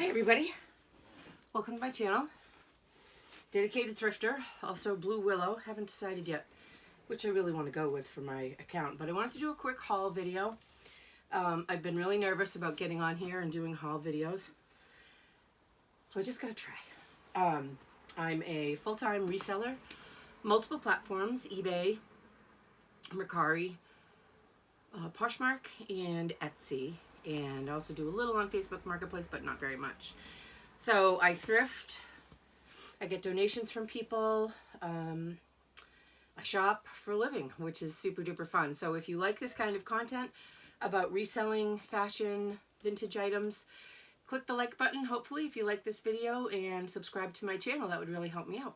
Hi everybody, welcome to my channel. Dedicated Thrifter, also Blue Willow. Haven't decided yet which I really want to go with for my account, but I wanted to do a quick haul video. I've been really nervous about getting on here and doing haul videos, so I just gotta try. I'm a full-time reseller, multiple platforms, eBay, Mercari, Poshmark, and Etsy, and I also do a little on Facebook Marketplace, but not very much. So I thrift, I get donations from people, I shop for a living, which is super duper fun. So if you like this kind of content about reselling fashion, vintage items, click the like button, hopefully, if you like this video, and subscribe to my channel. That would really help me out.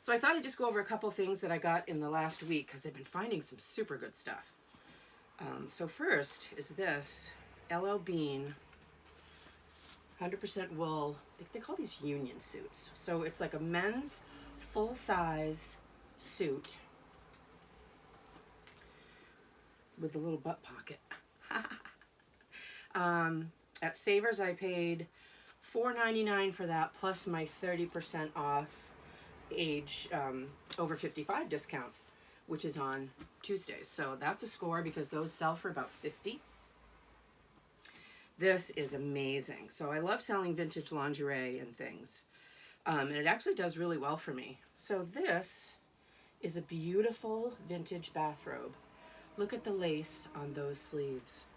So I thought I'd just go over a couple things that I got in the last week, because I've been finding some super good stuff. So first is this LL Bean 100% wool. They call these union suits. So it's like a men's full-size suit with the little butt pocket. At Savers I paid $4.99 for that, plus my 30% off age over 55 discount, which is on Tuesdays. So that's a score because those sell for about $50. This is amazing. So I love selling vintage lingerie and things. And it actually does really well for me. So this is a beautiful vintage bathrobe. Look at the lace on those sleeves.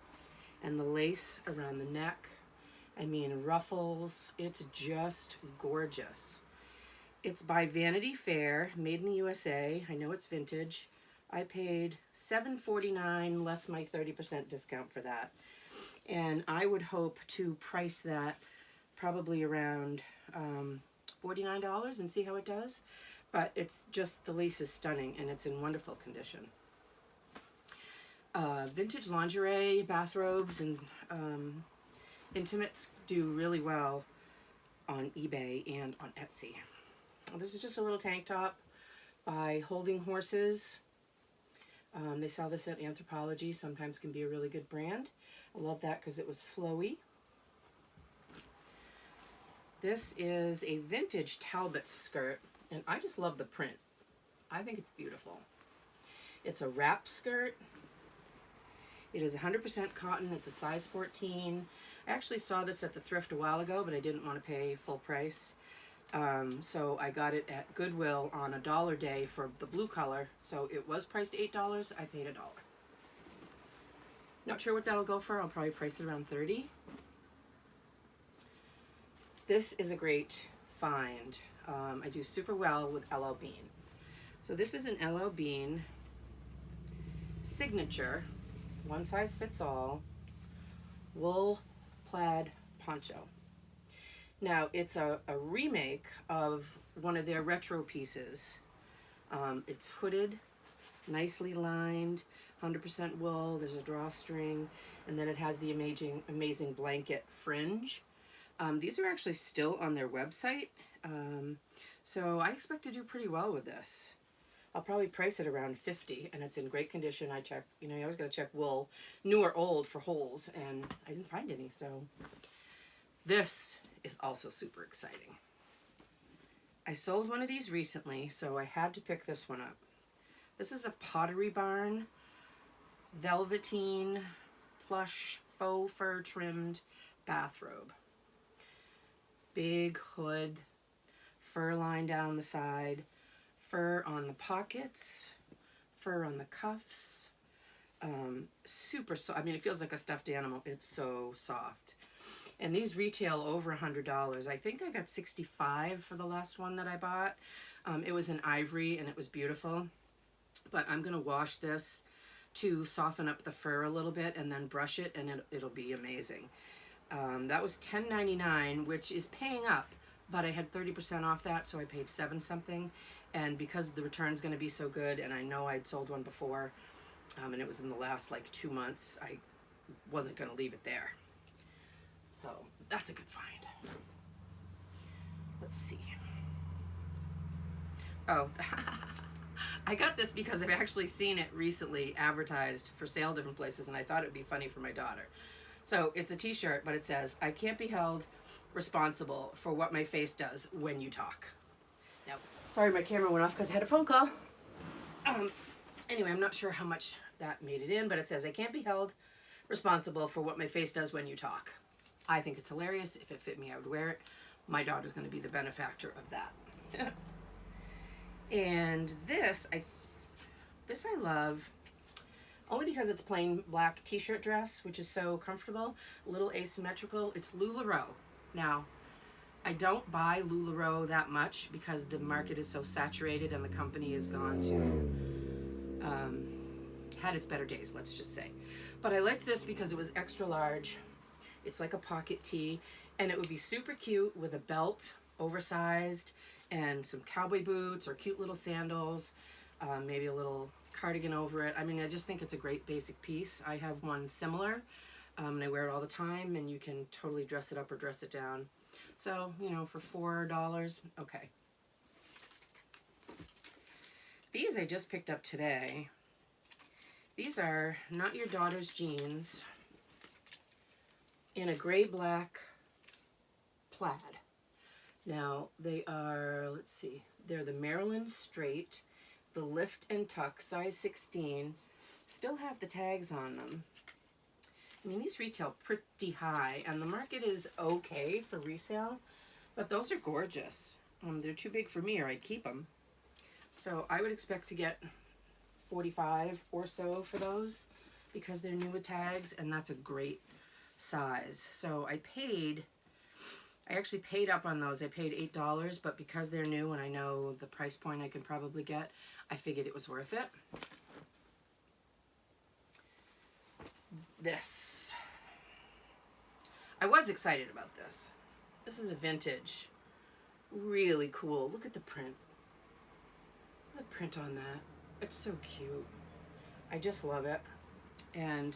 And the lace around the neck. I mean, ruffles. It's just gorgeous. It's by Vanity Fair, made in the USA. I know it's vintage. I paid $7.49 less my 30% discount for that. And I would hope to price that probably around $49 and see how it does. But it's just, the lace is stunning and it's in wonderful condition. Vintage lingerie, bathrobes, and intimates do really well on eBay and on Etsy. This is just a little tank top by Holding Horses. They sell this at Anthropologie, sometimes can be a really good brand. I love that because it was flowy. This is a vintage Talbot skirt, and I just love the print. I think it's beautiful. It's a wrap skirt. It is 100% cotton. It's a size 14. I actually saw this at the Thrift a while ago, but I didn't want to pay full price. So I got it at Goodwill on $1 day for the blue color. So it was priced $8. I paid $1. Not sure what that'll go for. I'll probably price it around $30. This is a great find. I do super well with LL Bean. So this is an LL Bean signature, one size fits all, wool plaid poncho. Now, it's a remake of one of their retro pieces. It's hooded, nicely lined, 100% wool. There's a drawstring, and then it has the amazing blanket fringe. These are actually still on their website, so I expect to do pretty well with this. I'll probably price it around $50, and it's in great condition. I check, you always got to check wool, new or old, for holes, and I didn't find any, so this is also super exciting. I sold one of these recently, so I had to pick this one up. This is a Pottery Barn velveteen plush faux fur trimmed bathrobe. Big hood, fur line down the side, fur on the pockets, fur on the cuffs. Super soft. I mean, it feels like a stuffed animal. It's so soft. And these retail over $100. I think I got $65 for the last one that I bought. It was in ivory and it was beautiful. But I'm going to wash this to soften up the fur a little bit and then brush it, and it'll be amazing. That was $10.99, which is paying up, but I had 30% off that, so I paid $7 something. And because the return's going to be so good, and I know I'd sold one before, and it was in the last like 2 months, I wasn't going to leave it there. So that's a good find. Let's see. Oh, I got this because I've actually seen it recently advertised for sale different places, and I thought it would be funny for my daughter. So it's a t-shirt, but it says, I can't be held responsible for what my face does when you talk. Now, sorry my camera went off because I had a phone call. Anyway, I'm not sure how much that made it in, but it says, I can't be held responsible for what my face does when you talk. I think it's hilarious. If it fit me, I would wear it. My daughter's going to be the benefactor of that. And this I love only because it's plain black t-shirt dress, which is so comfortable, a little asymmetrical. It's LuLaRoe. Now, I don't buy LuLaRoe that much because the market is so saturated and the company has gone to had its better days, let's just say. But I liked this because it was extra large. It's like a pocket tee, and it would be super cute with a belt, oversized, and some cowboy boots or cute little sandals, maybe a little cardigan over it. I mean, I just think it's a great basic piece. I have one similar, and I wear it all the time, and you can totally dress it up or dress it down. So, you know, for $4, okay. These I just picked up today. These are Not Your Daughter's jeans in a gray-black plaid. Now, they are, let's see, they're the Maryland Straight, the Lift and Tuck, size 16. Still have the tags on them. I mean, these retail pretty high, and the market is okay for resale, but those are gorgeous. They're too big for me, or I'd keep them. So I would expect to get $45 or so for those because they're new with tags, and that's a great size. So I actually paid up on those. I paid $8, but because they're new and I know the price point I can probably get, I figured it was worth it. This. I was excited about this. This is a vintage. Really cool. Look at the print. Look at the print on that. It's so cute. I just love it. And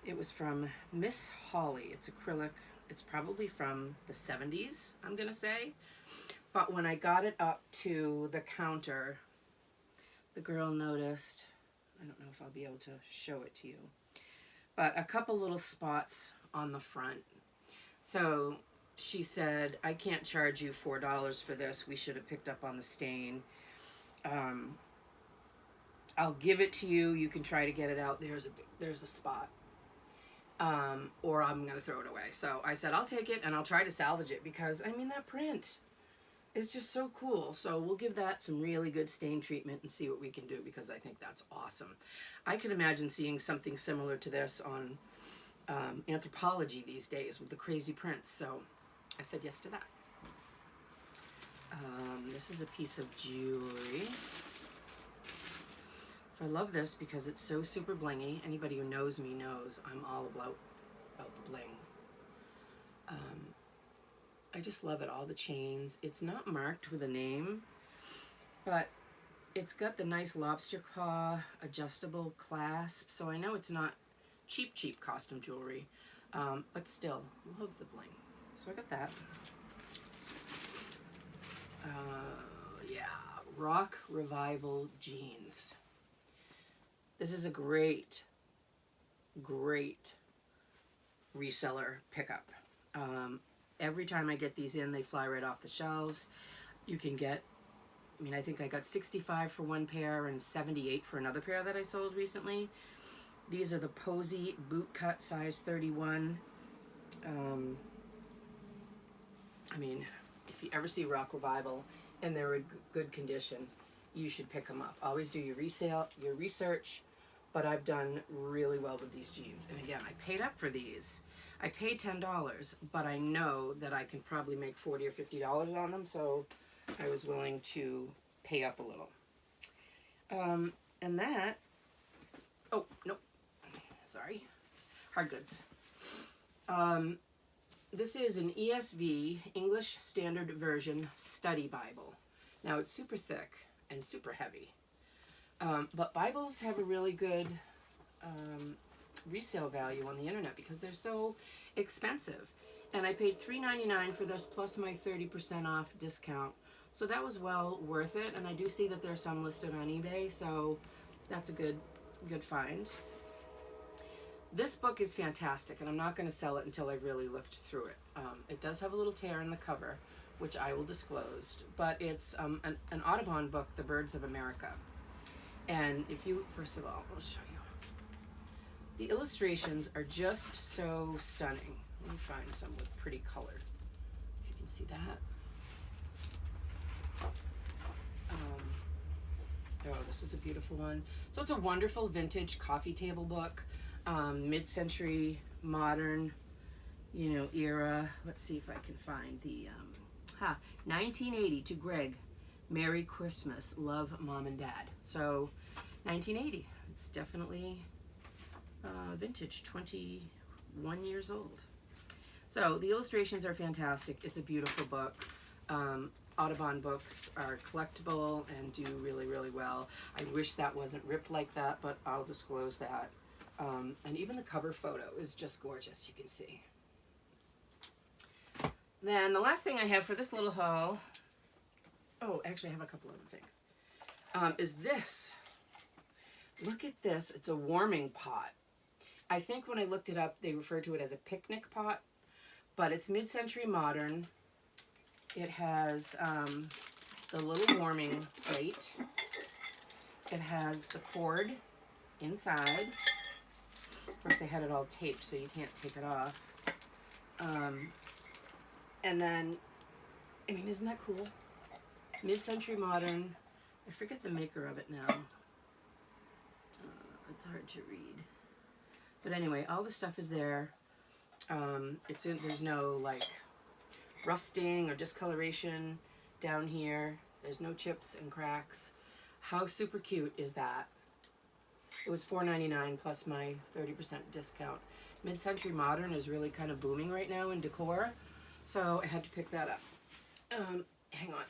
it was from Miss Holly. It's acrylic. It's probably from the 70s, I'm going to say. But when I got it up to the counter, the girl noticed, I don't know if I'll be able to show it to you, but a couple little spots on the front. So she said, I can't charge you $4 for this. We should have picked up on the stain. I'll give it to you. You can try to get it out. There's a spot. Or I'm going to throw it away. So I said, I'll take it and I'll try to salvage it because, I mean, that print is just so cool. So we'll give that some really good stain treatment and see what we can do because I think that's awesome. I could imagine seeing something similar to this on Anthropology these days with the crazy prints. So I said yes to that. This is a piece of jewelry. So I love this because it's so super blingy. Anybody who knows me knows I'm all about the bling. I just love it, all the chains. It's not marked with a name, but it's got the nice lobster claw adjustable clasp, so I know it's not cheap costume jewelry, but still, love the bling. So I got that. Yeah, Rock Revival jeans. This is a great reseller pickup. Every time I get these in, they fly right off the shelves. You can get, I mean, I think I got $65 for one pair and $78 for another pair that I sold recently. These are the Posy boot cut, size 31. I mean, if you ever see Rock Revival and they're in good condition, you should pick them up. Always do your research, but I've done really well with these jeans. And again, I paid up for these. I paid $10, but I know that I can probably make $40 or $50 on them, so I was willing to pay up a little. And that, oh, nope, sorry, hard goods. This is an ESV, English Standard Version Study Bible. Now, it's super thick and super heavy, but Bibles have a really good resale value on the internet because they're so expensive. And I paid $3.99 for this plus my 30% off discount. So that was well worth it. And I do see that there's some listed on eBay, so that's a good find. This book is fantastic, and I'm not going to sell it until I've really looked through it. It does have a little tear in the cover, which I will disclose, but it's an Audubon book, The Birds of America. And if you, first of all, I'll show you. The illustrations are just so stunning. Let me find some with pretty color, if you can see that. Oh, this is a beautiful one. So it's a wonderful vintage coffee table book, mid-century, modern, you know, era. Let's see if I can find the, 1980 to Greg, Merry Christmas, love Mom and Dad. So 1980, it's definitely vintage, 21 years old. So the illustrations are fantastic. It's a beautiful book. Audubon books are collectible and do really, really well. I wish that wasn't ripped like that, but I'll disclose that. And even the cover photo is just gorgeous, you can see. Then the last thing I have for this little haul, oh, actually I have a couple other things, is this. Look at this. It's a warming pot. I think when I looked it up, they referred to it as a picnic pot, but it's mid-century modern. It has the little warming plate. It has the cord inside. Of course, they had it all taped, so you can't take it off. And then, I mean, isn't that cool? Mid-century modern. I forget the maker of it now. It's hard to read. But anyway, all the stuff is there. There's no, like, rusting or discoloration down here. There's no chips and cracks. How super cute is that? It was $4.99 plus my 30% discount. Mid-century modern is really kind of booming right now in decor, so I had to pick that up. Hang on.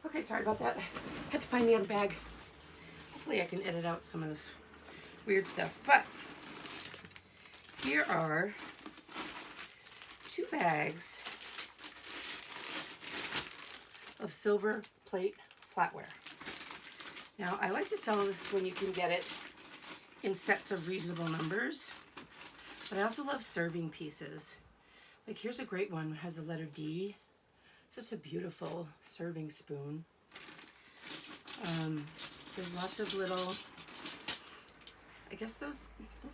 Okay, sorry about that. Had to find the other bag. Hopefully I can edit out some of this weird stuff. But here are 2 bags of silver plate flatware. Now, I like to sell this when you can get it in sets of reasonable numbers, but I also love serving pieces. Like, here's a great one. It has the letter D. Such a beautiful serving spoon. There's lots of little, I guess those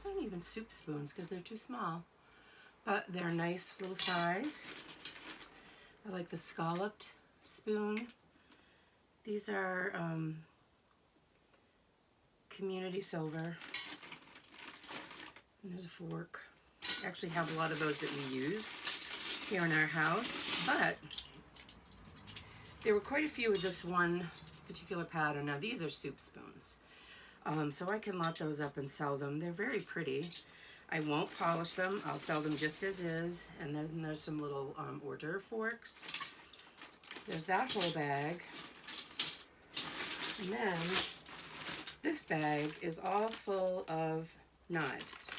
aren't even soup spoons because they're too small, but they're nice little size. I like the scalloped spoon. These are community silver. And there's a fork. I actually have a lot of those that we use here in our house, but there were quite a few of this one particular pattern. Now these are soup spoons, so I can lot those up and sell them. They're very pretty. I won't polish them. I'll sell them just as is. And then there's some little hors d'oeuvre forks. There's that whole bag. And then this bag is all full of knives.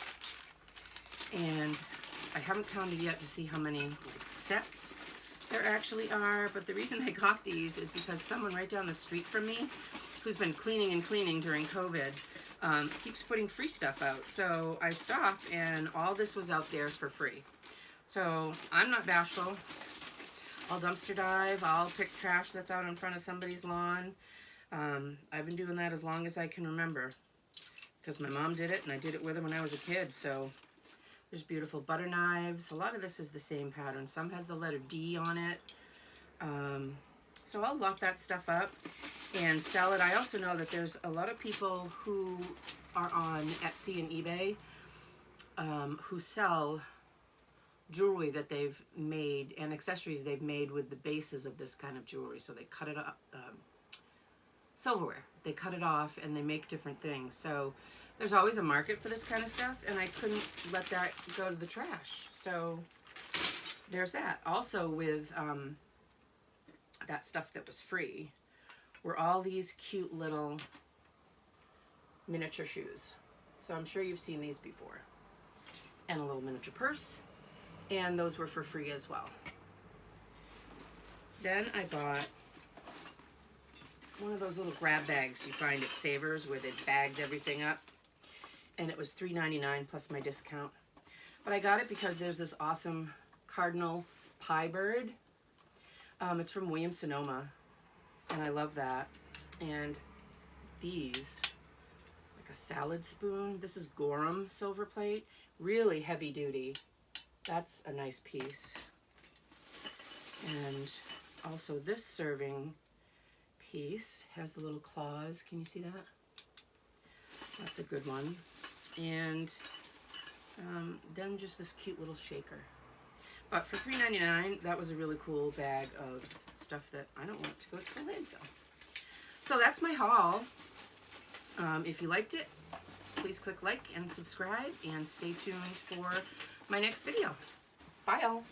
And I haven't counted yet to see how many sets there actually are, but the reason I got these is because someone right down the street from me, who's been cleaning and cleaning during COVID, keeps putting free stuff out. So I stopped and all this was out there for free. So I'm not bashful. I'll dumpster dive, I'll pick trash that's out in front of somebody's lawn. I've been doing that as long as I can remember because my mom did it and I did it with her when I was a kid. So there's beautiful butter knives. A lot of this is the same pattern. Some has the letter D on it. So I'll lock that stuff up and sell it. I also know that there's a lot of people who are on Etsy and eBay who sell jewelry that they've made and accessories they've made with the bases of this kind of jewelry. So they cut it up, silverware. They cut it off and they make different things. So there's always a market for this kind of stuff, and I couldn't let that go to the trash. So there's that. Also with that stuff that was free were all these cute little miniature shoes. So I'm sure you've seen these before. And a little miniature purse. And those were for free as well. Then I bought one of those little grab bags you find at Savers where they've bagged everything up. And it was $3.99 plus my discount. But I got it because there's this awesome cardinal pie bird. It's from Williams-Sonoma. And I love that. And these, like a salad spoon. This is Gorham silver plate. Really heavy duty. That's a nice piece. And also this serving piece has the little claws. Can you see that? That's a good one. And then just this cute little shaker. But for $3.99, that was a really cool bag of stuff that I don't want to go to the landfill. So that's my haul. If you liked it, please click like and subscribe, and stay tuned for my next video. Bye, all.